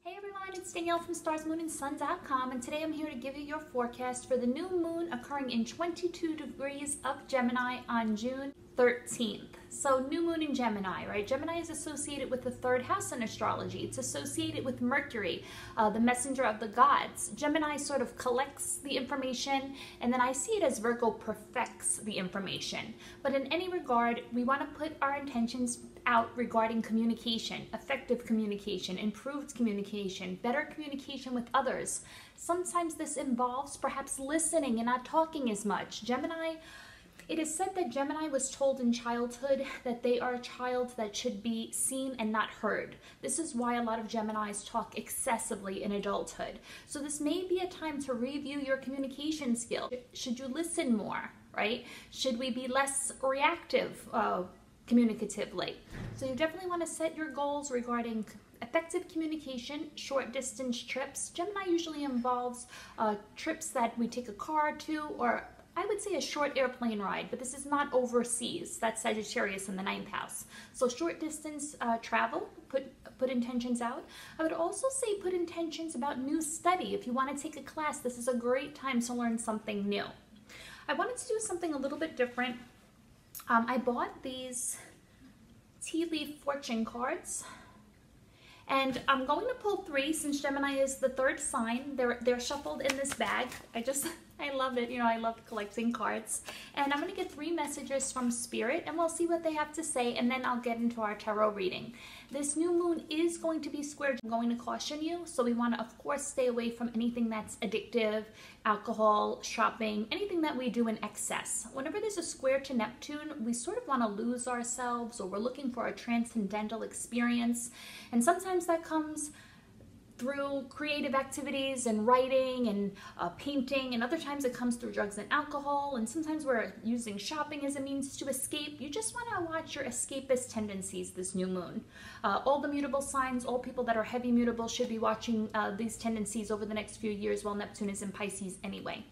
Hey everyone, it's Danielle from StarsMoonandSun.com, and today I'm here to give you your forecast for the new moon occurring in 22 degrees of Gemini on June 13th. So new moon in Gemini, right? Gemini is associated with the third house in astrology. It's associated with Mercury, the messenger of the gods. Gemini sort of collects the information, and then I see it as Virgo perfects the information. But in any regard, we want to put our intentions out regarding communication, effective communication, improved communication, better communication with others. Sometimes this involves perhaps listening and not talking as much. Gemini, it is said that Gemini was told in childhood that they are a child that should be seen and not heard. This is why a lot of Geminis talk excessively in adulthood. So this may be a time to review your communication skills. Should you listen more, right? Should we be less reactive communicatively? So you definitely want to set your goals regarding effective communication, short distance trips. Gemini usually involves trips that we take a car to, or I would say a short airplane ride, but this is not overseas. That's Sagittarius in the 9th house. So short distance travel, put intentions out. I would also say put intentions about new study. If you want to take a class, this is a great time to learn something new. I wanted to do something a little bit different. I bought these tea leaf fortune cards, and I'm going to pull 3 since Gemini is the 3rd sign. They're shuffled in this bag. I love it. You know, I love collecting cards. And I'm going to get 3 messages from Spirit, and we'll see what they have to say, and then I'll get into our tarot reading. This new moon is going to be square. I'm going to caution you, so we want to, of course, stay away from anything that's addictive, alcohol, shopping, anything that we do in excess. Whenever there's a square to Neptune, we sort of want to lose ourselves, or we're looking for a transcendental experience. And sometimes that comes through creative activities and writing and painting, and other times it comes through drugs and alcohol, and sometimes we're using shopping as a means to escape. You just want to watch your escapist tendencies this new moon. All the mutable signs, all people that are heavy mutable should be watching these tendencies over the next few years while Neptune is in Pisces anyway.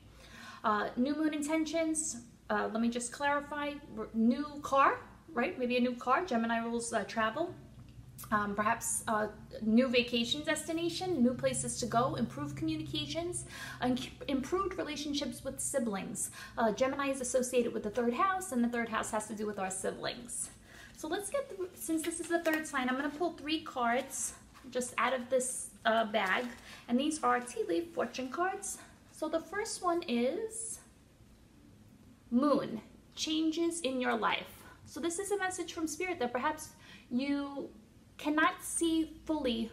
New moon intentions, let me just clarify. New car, right? Maybe a new car. Gemini rules travel. Perhaps new vacation destination, new places to go, improved communications, improved relationships with siblings. Gemini is associated with the 3rd house, and the 3rd house has to do with our siblings. So let's get through, since this is the 3rd sign, I'm going to pull 3 cards just out of this bag, and these are tea leaf fortune cards. So the first one is Moon, changes in your life. So this is a message from Spirit that perhaps you cannot see fully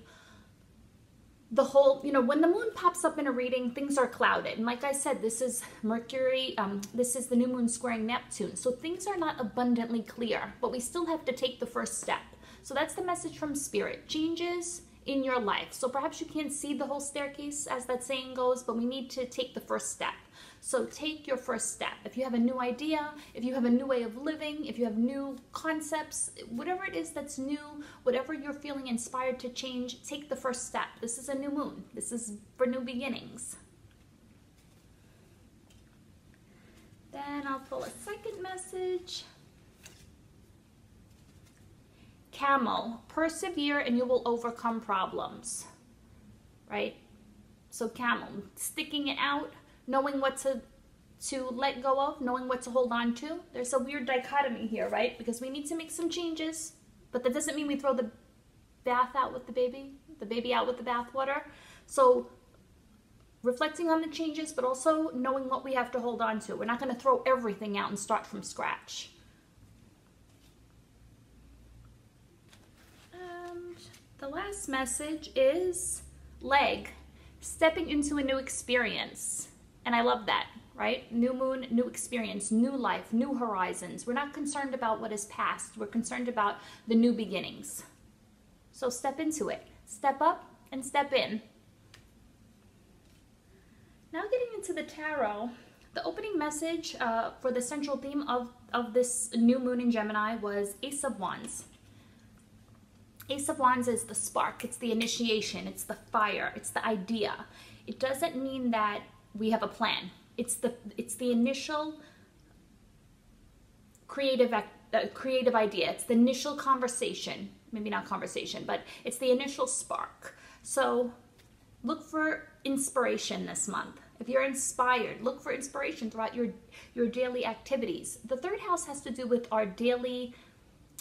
the whole, you know, when the moon pops up in a reading, things are clouded. And like I said, this is Mercury, this is the new moon squaring Neptune. So things are not abundantly clear, but we still have to take the first step. So that's the message from Spirit, changes in your life. So perhaps you can't see the whole staircase, as that saying goes, but we need to take the first step. So take your first step. If you have a new idea, if you have a new way of living, if you have new concepts, whatever it is that's new, whatever you're feeling inspired to change, take the first step. This is a new moon. This is for new beginnings. Then I'll pull a second message. Camel, persevere and you will overcome problems, right? So camel, sticking it out, knowing what to let go of, knowing what to hold on to. There's a weird dichotomy here, right? Because we need to make some changes, but that doesn't mean we throw the bath out with the baby out with the bath water. So reflecting on the changes, but also knowing what we have to hold on to. We're not going to throw everything out and start from scratch. The last message is leg, stepping into a new experience. And I love that, right? New moon, new experience, new life, new horizons. We're not concerned about what is past. We're concerned about the new beginnings. So step into it. Step up and step in. Now getting into the tarot, the opening message for the central theme of this new moon in Gemini was Ace of Wands. Ace of Wands is the spark, it's the initiation, it's the fire, it's the idea. It doesn't mean that we have a plan. It's the initial creative idea. It's the initial conversation. Maybe not conversation, but it's the initial spark. So look for inspiration this month. If you're inspired, look for inspiration throughout your daily activities. The third house has to do with our daily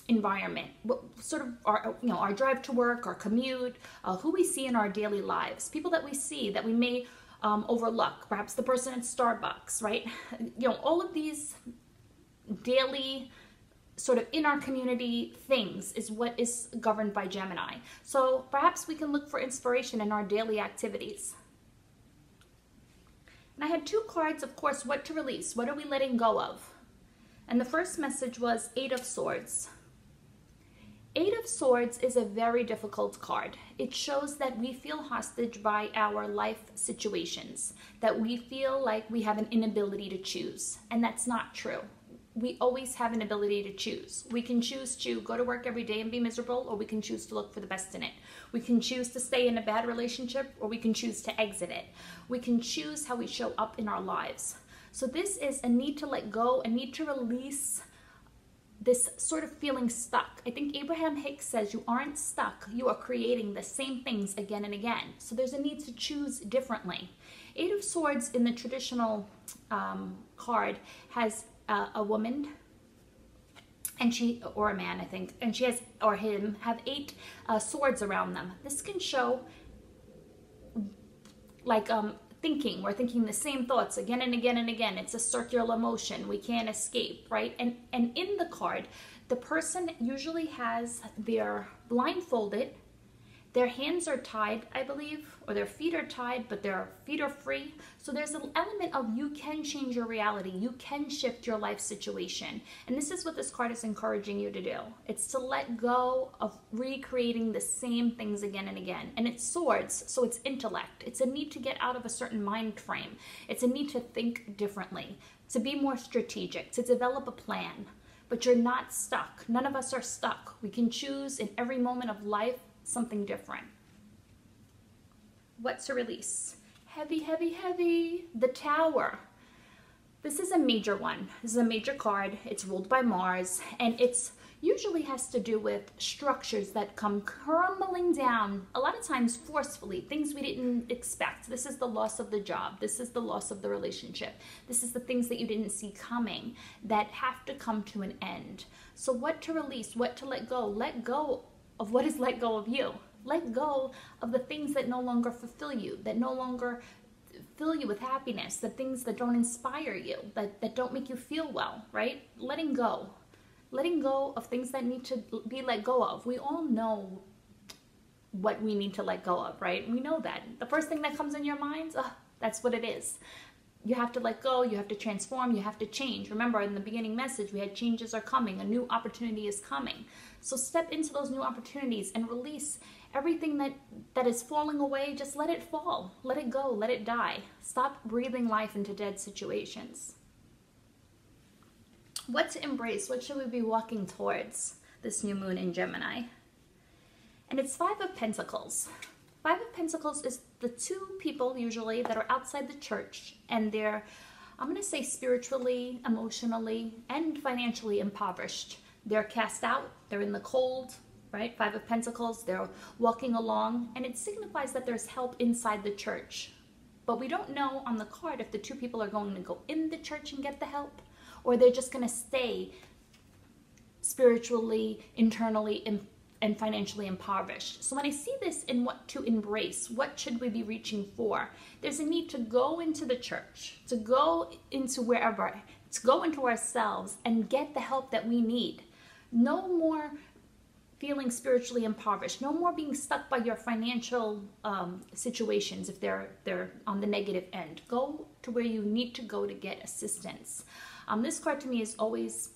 environment, what sort of our drive to work, our commute, who we see in our daily lives, people that we see that we may overlook, perhaps the person at Starbucks, right? All of these daily sort of in our community things is what is governed by Gemini. So perhaps we can look for inspiration in our daily activities. And I had two cards, of course, what to release. What are we letting go of? And the first message was Eight of Swords. Eight of Swords is a very difficult card. It shows that we feel hostage by our life situations, that we feel like we have an inability to choose. And that's not true. We always have an ability to choose. We can choose to go to work every day and be miserable, or we can choose to look for the best in it. We can choose to stay in a bad relationship, or we can choose to exit it. We can choose how we show up in our lives. So this is a need to let go, a need to release this sort of feeling stuck. I think Abraham Hicks says you aren't stuck, you are creating the same things again and again. So there's a need to choose differently. Eight of Swords in the traditional card has a woman, and or a man, I think, and she has, or him, have eight swords around them. This can show like thinking. We're thinking the same thoughts again and again and again. It's a circular motion. We can't escape, right? And in the card, the person usually has their blindfolded, their hands are tied, I believe, or their feet are tied, but their feet are free. So there's an element of you can change your reality. You can shift your life situation. And this is what this card is encouraging you to do. It's to let go of recreating the same things again and again. And it's swords, so it's intellect. It's a need to get out of a certain mind frame. It's a need to think differently, to be more strategic, to develop a plan. But you're not stuck. None of us are stuck. We can choose in every moment of life something different. What to release? Heavy, heavy, heavy. The Tower. This is a major one. This is a major card. It's ruled by Mars, and it's usually has to do with structures that come crumbling down, a lot of times forcefully, things we didn't expect. This is the loss of the job. This is the loss of the relationship. This is the things that you didn't see coming that have to come to an end. So what to release? What to let go? Let go of what is let go of you. Let go of the things that no longer fulfill you, that no longer fill you with happiness, the things that don't inspire you, that don't make you feel well, right? Letting go. Letting go of things that need to be let go of. We all know what we need to let go of, right? We know that. The first thing that comes in your minds, that's what it is. You have to let go, you have to transform, you have to change. Remember, in the beginning message, we had changes are coming, a new opportunity is coming. So step into those new opportunities and release everything that is falling away. Just let it fall, let it go, let it die. Stop breathing life into dead situations. What to embrace? What should we be walking towards this new moon in Gemini? And it's Five of Pentacles. Five of Pentacles is the two people usually that are outside the church, and they're, I'm going to say, spiritually, emotionally, and financially impoverished. They're cast out, they're in the cold, right? Five of Pentacles, they're walking along, and it signifies that there's help inside the church. But we don't know on the card if the two people are going to go in the church and get the help, or they're just going to stay spiritually, internally, and financially impoverished. So when I see this in what to embrace, what should we be reaching for? There's a need to go into the church, to go into wherever, to go into ourselves and get the help that we need. No more feeling spiritually impoverished. No more being stuck by your financial situations if they're on the negative end. Go to where you need to go to get assistance. This card to me is always,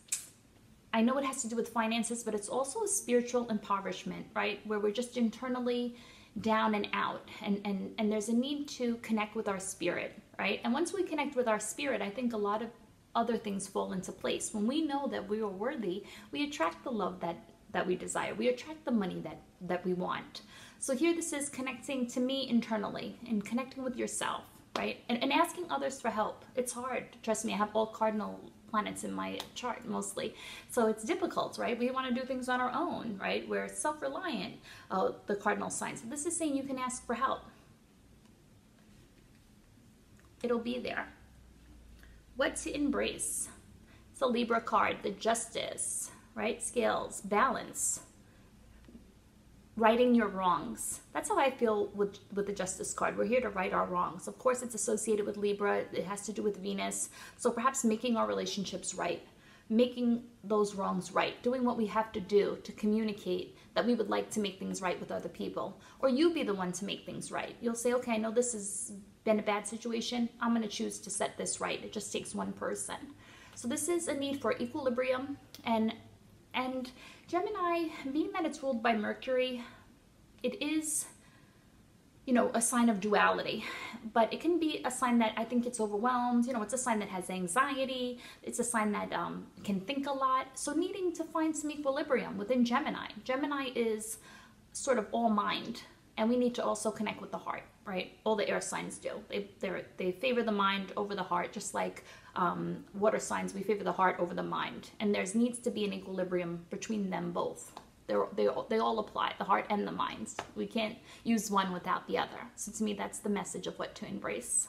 I know it has to do with finances, but it's also a spiritual impoverishment, right? Where we're just internally down and out, and there's a need to connect with our spirit, right? And once we connect with our spirit, I think a lot of other things fall into place. When we know that we are worthy, we attract the love that we desire. We attract the money that we want. So here this is connecting to me internally and connecting with yourself, right? And asking others for help. It's hard. Trust me, I have all cardinal planets in my chart mostly. So it's difficult, right? We want to do things on our own, right? We're self-reliant, the cardinal signs. This is saying you can ask for help. It'll be there. What to embrace? It's a Libra card, the Justice, right? Scales, balance, righting your wrongs. That's how I feel with the Justice card. We're here to right our wrongs. Of course, it's associated with Libra. It has to do with Venus. So perhaps making our relationships right, making those wrongs right, doing what we have to do to communicate that we would like to make things right with other people. Or you be the one to make things right. You'll say, okay, I know this has been a bad situation. I'm going to choose to set this right. It just takes one person. So this is a need for equilibrium, and Gemini, being that it's ruled by Mercury, it is, you know, a sign of duality, but it can be a sign that I think it's overwhelmed. You know, it's a sign that has anxiety. It's a sign that can think a lot. So needing to find some equilibrium within Gemini. Gemini is sort of all mind, and we need to also connect with the heart, right? All the air signs do. They favor the mind over the heart, just like water signs, we favor the heart over the mind. And there needs to be an equilibrium between them both. They all apply, the heart and the mind. We can't use one without the other. So to me, that's the message of what to embrace.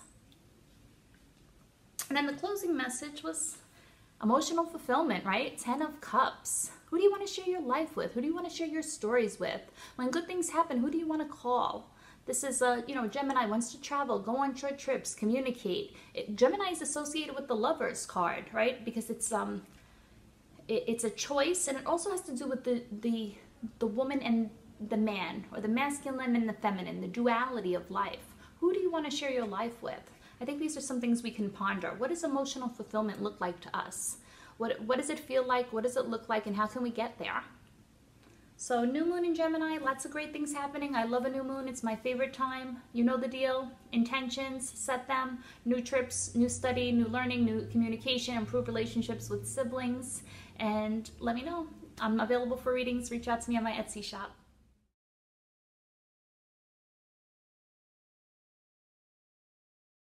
And then the closing message was emotional fulfillment, right? 10 of Cups. Who do you want to share your life with? Who do you want to share your stories with? When good things happen, who do you want to call? This is you know, Gemini wants to travel, go on short trips, communicate. Gemini is associated with the Lovers card, right? Because it's a choice, and it also has to do with the woman and the man, or the masculine and the feminine, the duality of life. Who do you want to share your life with? I think these are some things we can ponder. What does emotional fulfillment look like to us? What does it feel like? What does it look like? And how can we get there? So new moon in Gemini, lots of great things happening. I love a new moon. It's my favorite time. You know the deal. Intentions, set them. New trips, new study, new learning, new communication, improve relationships with siblings. And let me know. I'm available for readings. Reach out to me on my Etsy shop.